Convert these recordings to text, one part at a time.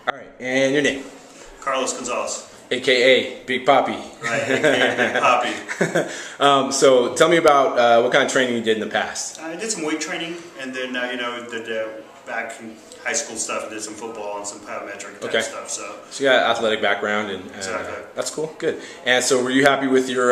All right, and your name? Carlos Gonzalez. AKA Big Papi. Right, AKA Big Papi. So tell me about what kind of training you did in the past. I did some weight training, and then did back in high school stuff. I did some football and some plyometric type stuff. So you got athletic background, and exactly. That's cool. Good. And so, were you happy with your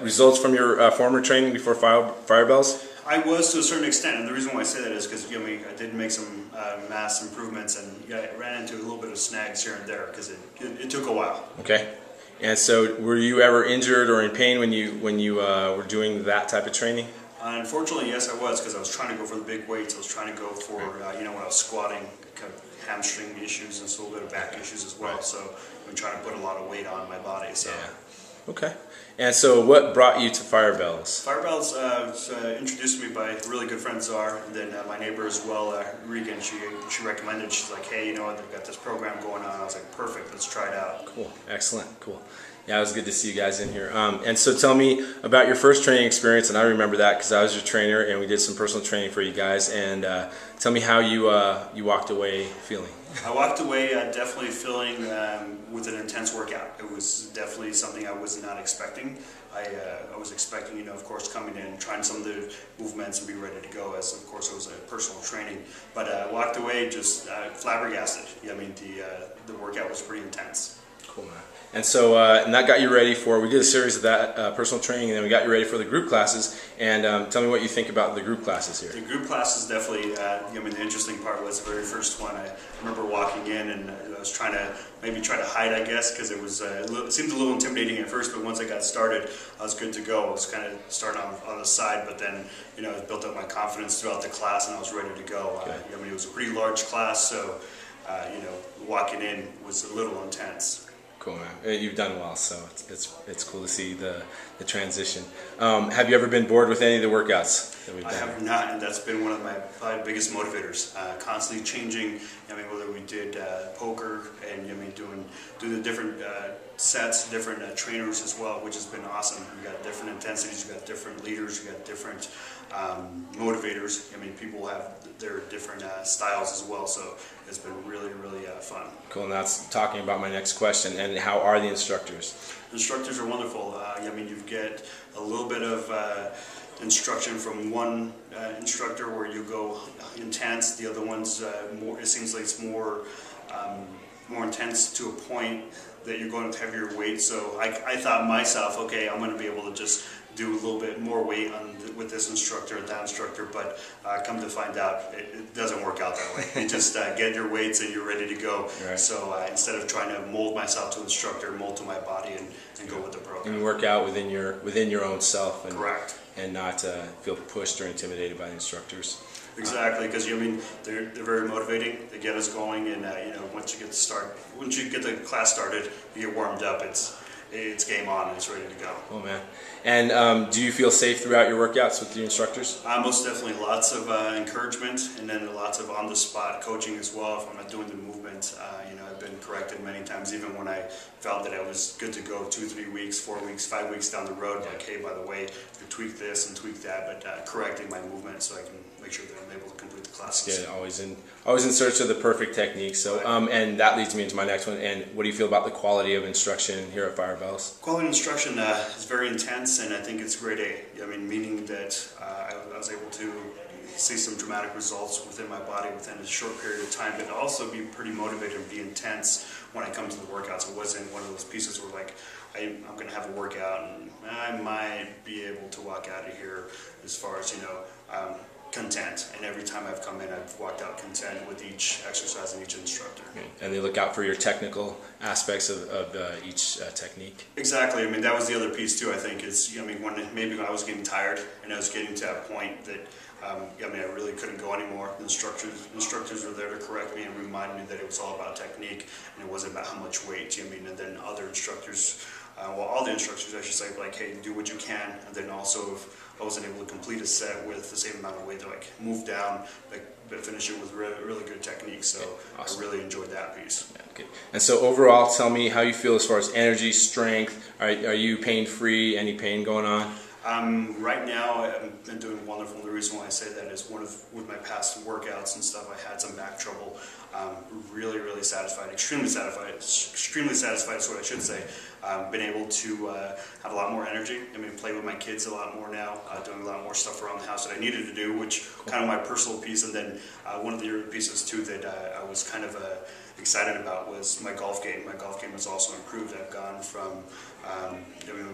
results from your former training before FIREBELLZ? I was to a certain extent, and the reason why I say that is because I did make some mass improvements, and I ran into a little bit of snags here and there because it took a while. Okay. And so, were you ever injured or in pain when you were doing that type of training? Unfortunately, yes, I was, because I was trying to go for the big weights. I was trying to go for when I was squatting, kind of hamstring issues and a little bit of back issues as well. Right. So I'm trying to put a lot of weight on my body. So. Yeah. Okay. And so what brought you to FIREBELLZ? FIREBELLZ was introduced to me by a really good friend, Czar, and then my neighbor as well, Regan. She recommended, she's like, hey, they've got this program going on. I was like, perfect, let's try it out. Cool. Excellent. Cool. Yeah, it was good to see you guys in here. And so tell me about your first training experience, and I remember that because I was your trainer and we did some personal training for you guys. And tell me how you walked away feeling. I walked away definitely feeling with an intense workout. It was definitely something I was not expecting. I was expecting, of course, coming in, trying some of the movements and be ready to go, as of course it was a personal training. But I walked away just flabbergasted. I mean, the workout was pretty intense. Cool, man. And so, and that got you ready for, we did a series of that personal training, and then we got you ready for the group classes. And tell me what you think about the group classes here. The group classes definitely, the interesting part was the very first one. I remember walking in and I was trying to hide, I guess, because it seemed a little intimidating at first, but once I got started, I was good to go. I was kind of starting on the side, but then, I built up my confidence throughout the class and I was ready to go. Okay. It was a pretty large class, so, walking in was a little intense. Cool, man. You've done well, so it's cool to see the transition. Have you ever been bored with any of the workouts that we've done? I have not, and that's been one of my probably biggest motivators. Constantly changing. Whether we did poker and doing the different sets, different trainers as well, which has been awesome. We got different intensities, we got different leaders, we got different motivators. People have their different styles as well, so it's been really fun. Cool, and that's talking about my next question. And how are the instructors? The instructors are wonderful. You get a little bit of instruction from one instructor where you go intense. The other one's more. It seems like it's more intense to a point that you're going with heavier weight. So I thought myself, okay, I'm going to be able to just do a little bit more weight with this instructor and that instructor, but come to find out, it doesn't work out that way. You just get your weights and you're ready to go. Right. So instead of trying to mold myself to an instructor, mold to my body and go with the program. And work out within your own self. And, correct. And not feel pushed or intimidated by the instructors. Exactly, because they're very motivating. They get us going, and once you get the class started, you get warmed up. It's game on and it's ready to go. Oh man. And do you feel safe throughout your workouts with the instructors? Most definitely. Lots of encouragement, and then lots of on-the-spot coaching as well. If I'm not doing the movement, I've been corrected many times, even when I felt that I was good to go 2, 3 weeks, 4 weeks, 5 weeks down the road. Like, hey, by the way, you tweak this and tweak that, but correcting my movement so I can make sure that I'm able to complete the classes. Good. Always in search of the perfect technique. So, and that leads me into my next one. And what do you feel about the quality of instruction here at FIREBELLZ? Quality instruction is very intense, and I think it's grade A. Meaning that I was able to see some dramatic results within my body within a short period of time, but also be pretty motivated and be intense when I come to the workouts. It wasn't one of those pieces where like I'm going to have a workout and I might be able to walk out of here as far as content, and every time I've come in, I've walked out content with each exercise and each instructor. And they look out for your technical aspects of each technique. Exactly. That was the other piece too. I think is when maybe I was getting tired and I was getting to that point that I really couldn't go anymore. The instructors were there to correct me and remind me that it was all about technique and it wasn't about how much weight. And then other instructors. All the instructors, I should say, like, hey, do what you can, and then also if I wasn't able to complete a set with the same amount of weight, like move down, but finish it with really good technique. So awesome. I really enjoyed that piece. Yeah, okay. And so overall, tell me how you feel as far as energy, strength. Are you pain free? Any pain going on? Right now, I've been doing wonderful. And the reason why I say that is with my past workouts and stuff, I had some back trouble. Really, really satisfied, extremely satisfied is what I should say. Been able to have a lot more energy. I mean, play with my kids a lot more now, doing a lot more stuff around the house that I needed to do, which kind of my personal piece. And then one of the other pieces too that I was kind of excited about was my golf game. My golf game has also improved. I've gone from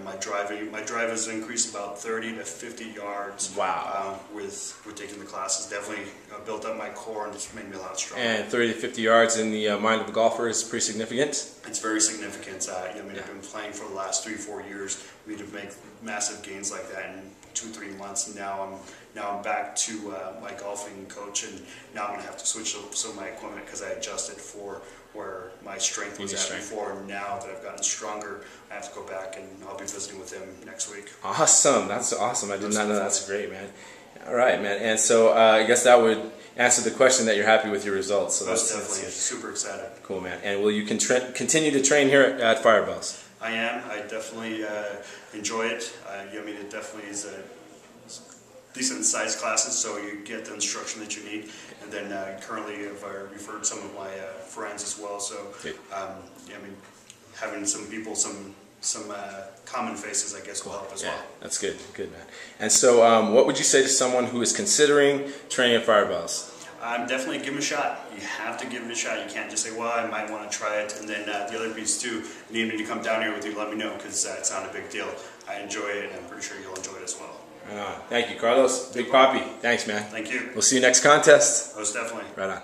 my drive has increased about 30 to 50 yards. Wow. With taking the classes, definitely built up my core and it's made me a lot stronger. And 30 to 50 yards in the mind of the golfer is pretty significant. It's very significant. I mean, I've been playing for the last 3-4 years. We need to make massive gains like that in 2-3 months. And now I'm back to my golfing coach, and now I'm going to have to switch some of my equipment because I adjusted for where my strength was at before. And now that I've gotten stronger, I have to go back, and I'll be visiting with him next week. Awesome. That's awesome. I did not know. That's great, man. All right, man. And so I guess that would answer the question that you're happy with your results. So that's definitely super excited. Cool, man. And will you continue to train here at FIREBELLZ? I am. I definitely enjoy it. I mean, it definitely is a decent sized classes, so you get the instruction that you need. And then currently I've referred some of my friends as well. So I mean, having some people, some common faces, I guess, will help as well. That's good. Good, man. And so what would you say to someone who is considering training at FIREBELLZ? Definitely give them a shot. You have to give it a shot. You can't just say, well, I might want to try it. And then the other piece too, if you need me to come down here with you, let me know, because it's not a big deal. I enjoy it, and I'm pretty sure you'll enjoy it as well. Thank you, Carlos. Big Papi. Thanks, man. Thank you. We'll see you next contest. Most definitely. Right on.